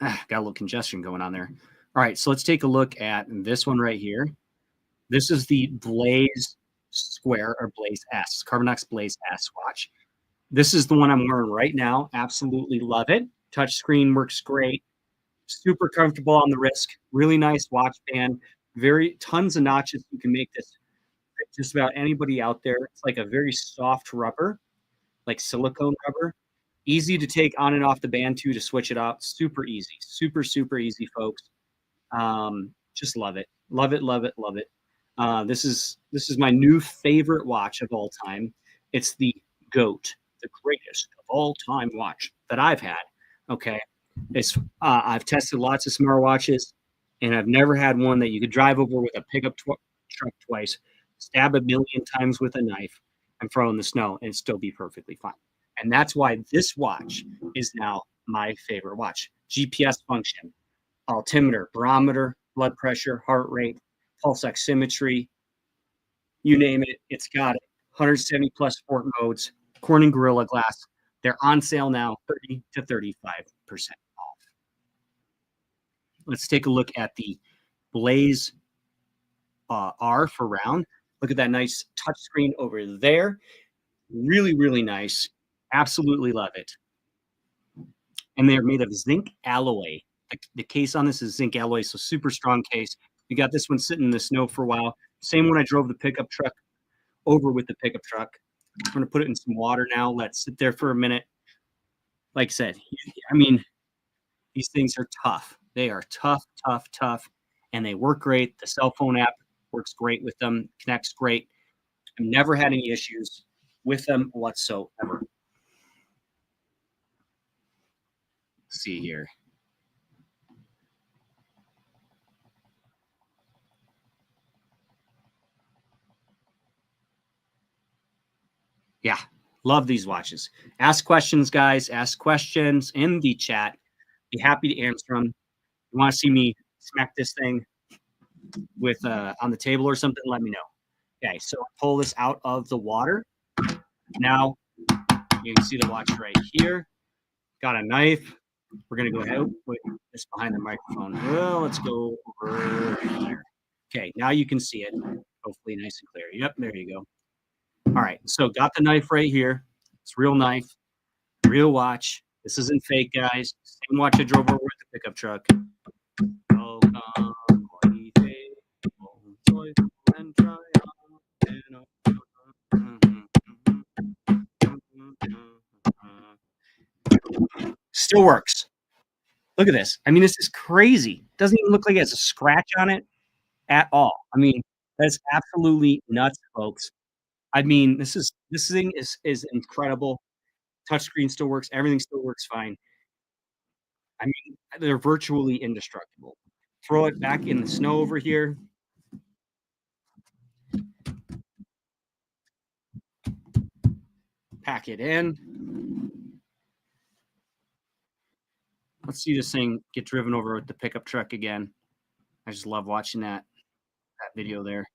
Got a little congestion going on there. All right, so let's take a look at this one right here. This is the Blaze Square or Blaze S, Carbinox Blaze S watch. This is the one I'm wearing right now. Absolutely love it. Touchscreen works great. Super comfortable on the wrist. Really nice watch band. Tons of notches. You can make this fit just about anybody out there. It's like a very soft rubber, like silicone rubber. Easy to take on and off the band too, to switch it out. Super easy. Super, super easy, folks. Just love it. Love it, love it, love it. This is my new favorite watch of all time. It's the GOAT, the greatest of all time watch that I've had. Okay. I've tested lots of smartwatches, and I've never had one that you could drive over with a pickup truck twice, stab a million times with a knife, and throw in the snow, and still be perfectly fine. And that's why this watch is now my favorite watch. GPS function, altimeter, barometer, blood pressure, heart rate, pulse oximetry, you name it, it's got it. 170 plus sport modes, Corning Gorilla Glass. They're on sale now, 30 to 35% off. Let's take a look at the Blaze R for round. Look at that nice touchscreen over there. Really, really nice. Absolutely love it. And they're made of zinc alloy. The case on this is zinc alloy, so super strong case. We got this one sitting in the snow for a while. Same when I drove the pickup truck over with the pickup truck. I'm going to put it in some water now. Let's sit there for a minute. Like I said, I mean, these things are tough. They are tough, tough, tough, and they work great. The cell phone app works great with them, connects great. I've never had any issues with them whatsoever. Let's see here. Yeah, love these watches. Ask questions, guys. Ask questions in the chat. Be happy to answer them. You want to see me smack this thing with on the table or something? Let me know. Okay, so pull this out of the water. Now you can see the watch right here. Got a knife. We're gonna go ahead. Oh, wait, it's behind the microphone. Well, let's go over here. Okay, now you can see it. Hopefully, nice and clear. Yep, there you go. All right, so got the knife right here. It's real knife, real watch. This isn't fake, guys. Same watch I drove over with the pickup truck. Oh, still works. Look at this. I mean, this is crazy. Doesn't even look like it has a scratch on it at all. I mean, that's absolutely nuts, folks. I mean, this thing is incredible. Touchscreen still works. Everything still works fine. I mean, they're virtually indestructible. Throw it back in the snow over here. Pack it in. Let's see this thing get driven over with the pickup truck again. I just love watching that video there.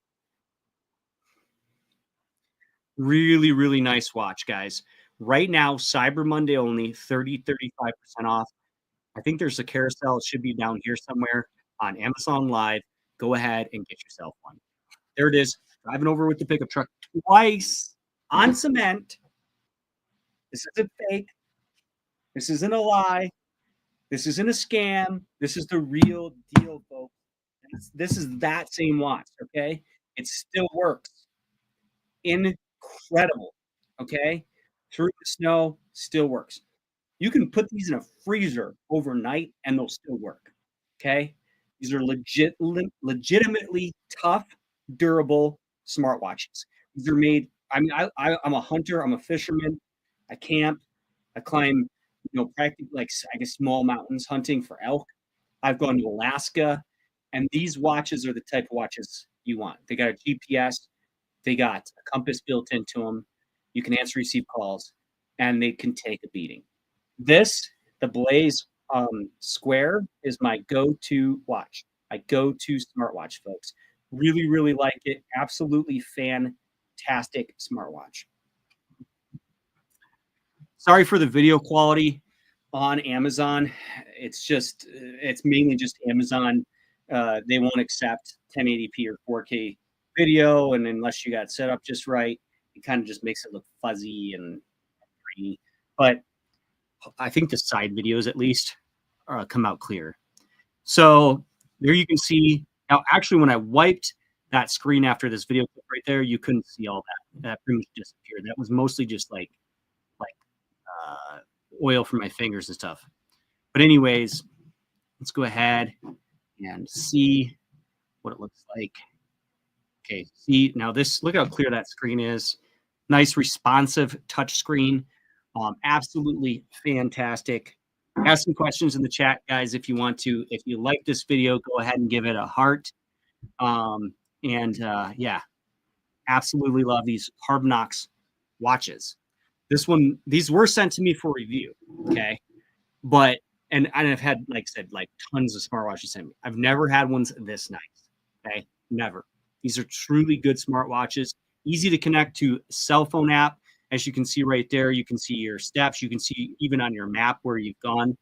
Really, really nice watch, guys. Right now, Cyber Monday only, 30, 35% off. I think there's a carousel. It should be down here somewhere on Amazon Live. Go ahead and get yourself one. There it is. Driving over with the pickup truck twice on cement. This isn't fake. This isn't a lie. This isn't a scam. This is the real deal, folks. This is that same watch, okay? It still works. Incredible, okay? Through the snow, still works. You can put these in a freezer overnight and they'll still work, okay? These are legitimately tough, durable smartwatches. These are made, I mean, I'm a hunter, I'm a fisherman, I camp, I climb, practically like, I guess, small mountains hunting for elk. I've gone to Alaska, and these watches are the type of watches you want. They got a GPS, they got a compass built into them. You can answer, receive calls, and they can take a beating. This, the Blaze Square, is my go-to watch. My go-to smartwatch, folks. Really, really like it. Absolutely fantastic smartwatch. Sorry for the video quality on Amazon. It's mainly just Amazon. They won't accept 1080p or 4K video, and unless you got set up just right, it kind of just makes it look fuzzy and grainy. But I think the side videos at least come out clear. So there you can see. Now, actually, when I wiped that screen after this video clip right there, you couldn't see all that. That pretty much disappeared. That was mostly just like oil from my fingers and stuff. But anyways, let's go ahead and see what it looks like. Okay, see now this, look how clear that screen is. Nice responsive touch screen. Absolutely fantastic. Ask some questions in the chat, guys, if you want to. If you like this video, go ahead and give it a heart. Yeah, absolutely love these Carbinox watches. These were sent to me for review, okay? But, and I've had, like I said, like tons of smartwatches sent me. I've never had ones this nice, okay? Never. These are truly good smartwatches, easy to connect to cell phone app. As you can see right there, you can see your steps. You can see even on your map where you've gone.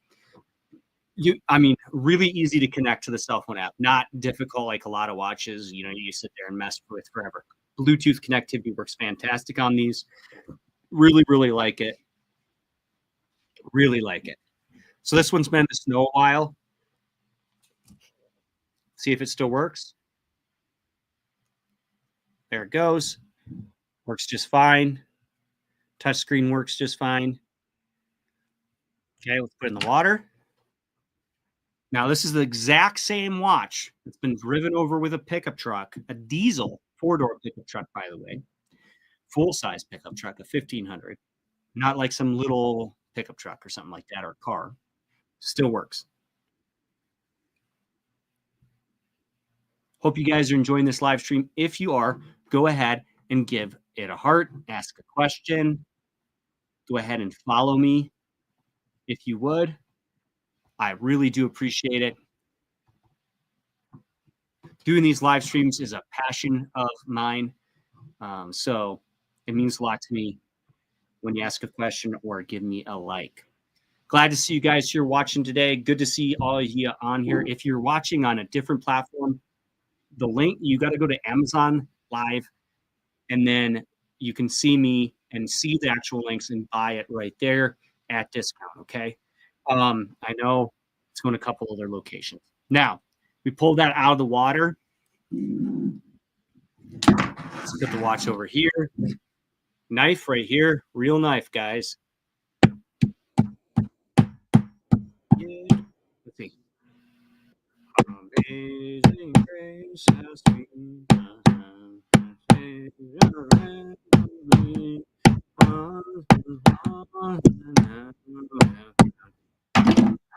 I mean, really easy to connect to the cell phone app. Not difficult like a lot of watches, you sit there and mess with forever. Bluetooth connectivity works fantastic on these. Really, really like it. Really like it. So this one's been in the snow a while. See if it still works. There it goes. Works just fine. Touchscreen works just fine. Okay, let's put it in the water. Now, this is the exact same watch. It's been driven over with a pickup truck, a diesel 4-door pickup truck, by the way. Full-size pickup truck, a 1500. Not like some little pickup truck or something like that, or a car. Still works. Hope you guys are enjoying this live stream. If you are, go ahead and give it a heart, ask a question. Go ahead and follow me if you would. I really do appreciate it. Doing these live streams is a passion of mine. So it means a lot to me when you ask a question or give me a like. Glad to see you guys here watching today. Good to see all of you on here. If you're watching on a different platform, the link, you got to go to Amazon Live, and then you can see me and see the actual links and buy it right there at discount, okay? I know it's going to a couple other locations. Now, we pulled that out of the water. Let's put the watch over here. Knife right here. Real knife, guys. Yeah. Let's see. Amazing grace has been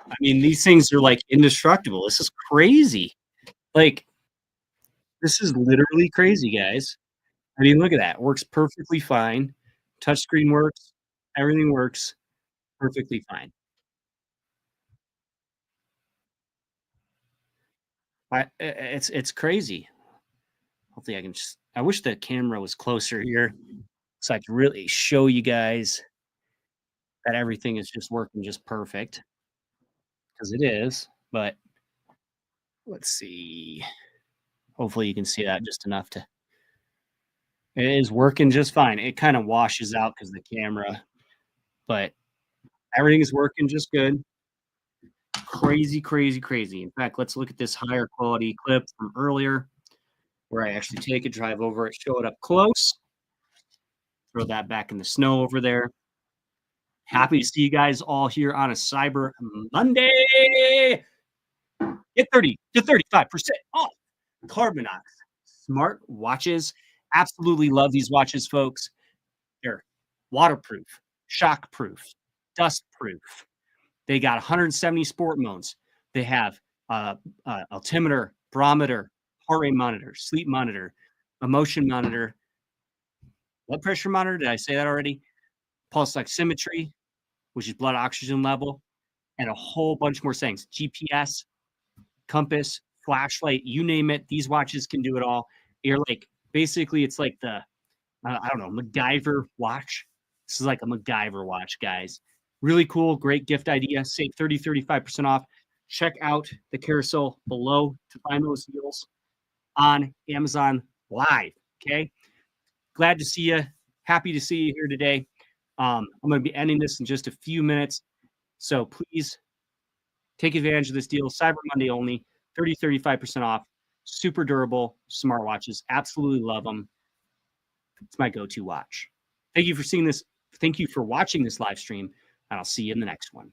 I mean, these things are like indestructible. This is crazy. Like, this is literally crazy, guys. I mean, look at that. It works perfectly fine. Touchscreen works. Everything works perfectly fine. It's crazy. Hopefully I can just, I wish the camera was closer here so I could really show you guys that everything is just working just perfect, because it is. But let's see. Hopefully you can see that just enough to, it is working just fine. It kind of washes out because of the camera, but everything is working just good. Crazy, crazy, crazy. In fact, let's look at this higher quality clip from earlier where I actually take it, drive over it, show it up close. Throw that back in the snow over there. Happy to see you guys all here on a Cyber Monday. Get 30 to 35% off Carbinox smart watches. Absolutely love these watches, folks. They're waterproof, shockproof, dustproof. They got 170 sport modes. They have altimeter, barometer, heart rate monitor, sleep monitor, emotion monitor, blood pressure monitor. Did I say that already? Pulse oximetry, which is blood oxygen level, and a whole bunch more things. GPS, compass, flashlight, you name it. These watches can do it all. You're like, basically, it's like the, I don't know, MacGyver watch. This is like a MacGyver watch, guys. Really cool, great gift idea. Save 30, 35% off. Check out the carousel below to find those deals on Amazon Live, okay? Glad to see you. Happy to see you here today. I'm going to be ending this in just a few minutes. So please take advantage of this deal. Cyber Monday only, 30, 35% off. Super durable smartwatches. Absolutely love them. It's my go-to watch. Thank you for seeing this. Thank you for watching this live stream, and I'll see you in the next one.